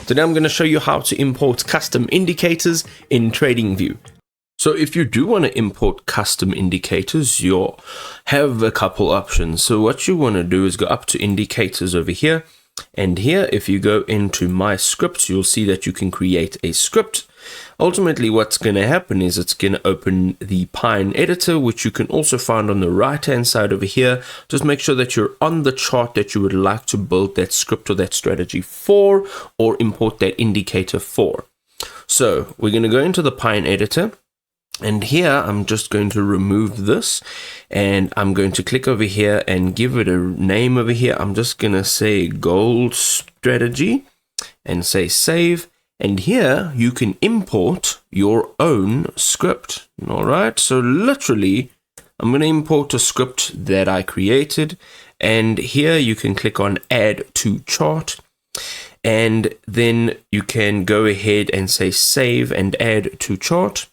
Today I'm going to show you how to import custom indicators in TradingView. So if you do want to import custom indicators, you'll have a couple options. So what you want to do is go up to indicators over here. And here, if you go into my scripts, you'll see that you can create a script. Ultimately, what's going to happen is it's going to open the Pine editor, which you can also find on the right-hand side over here. Just make sure that you're on the chart that you would like to build that script or that strategy for, or import that indicator for. So we're going to go into the Pine editor. And here, I'm just going to remove this and I'm going to click over here and give it a name over here. I'm just going to say gold strategy and say save. And here you can import your own script. All right. So literally, I'm going to import a script that I created. And here you can click on add to chart. And then you can go ahead and say save and add to chart.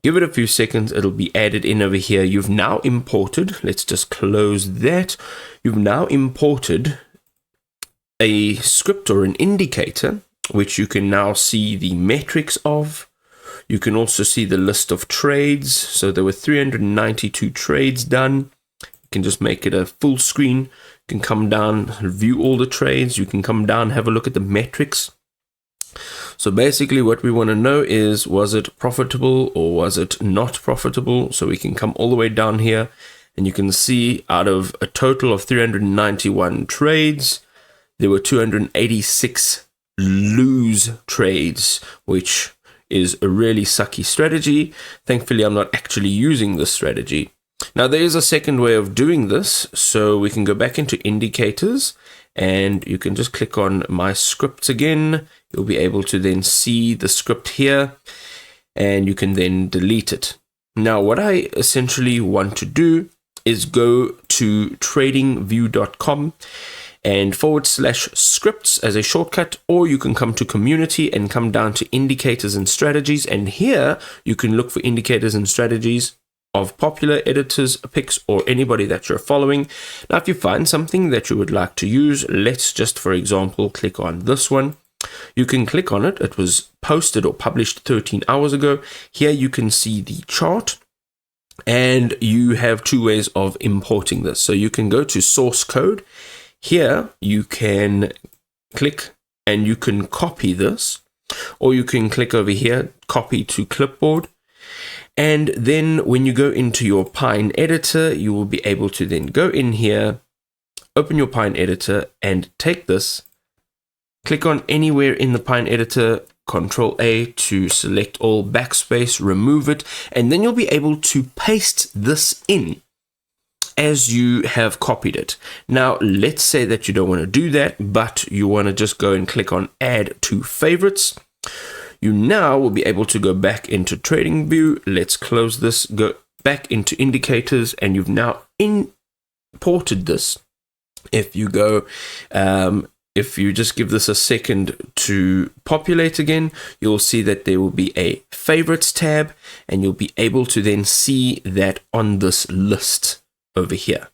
Give it a few seconds, it'll be added in over here. You've now imported, let's just close that. You've now imported a script or an indicator, which you can now see the metrics of. You can also see the list of trades. So there were 392 trades done. You can just make it a full screen. You can come down, view all the trades. You can come down, have a look at the metrics. So basically what we want to know is, was it profitable or was it not profitable? So we can come all the way down here and you can see out of a total of 391 trades, there were 286 lose trades, which is a really sucky strategy. Thankfully, I'm not actually using this strategy. Now there is a second way of doing this. So we can go back into indicators and you can just click on my scripts again. You'll be able to then see the script here and you can then delete it. Now, what I essentially want to do is go to TradingView.com and /scripts as a shortcut, or you can come to community and come down to indicators and strategies. And here you can look for indicators and strategies of popular editors, picks, or anybody that you're following. Now, if you find something that you would like to use, let's just, for example, click on this one. You can click on it. It was posted or published 13 hours ago. Here you can see the chart and you have two ways of importing this. So you can go to source code. Here you can click and you can copy this, or you can click over here, copy to clipboard. And then when you go into your Pine editor, you will be able to then go in here, open your Pine editor and take this, click on anywhere in the Pine editor, Control A to select all, backspace, remove it, and then you'll be able to paste this in as you have copied it. Now, let's say that you don't want to do that, but you want to just go and click on add to favorites. You now will be able to go back into TradingView. Let's close this, go back into indicators, and you've now imported this. If you go, if you just give this a second to populate again, you'll see that there will be a favorites tab, and you'll be able to then see that on this list over here.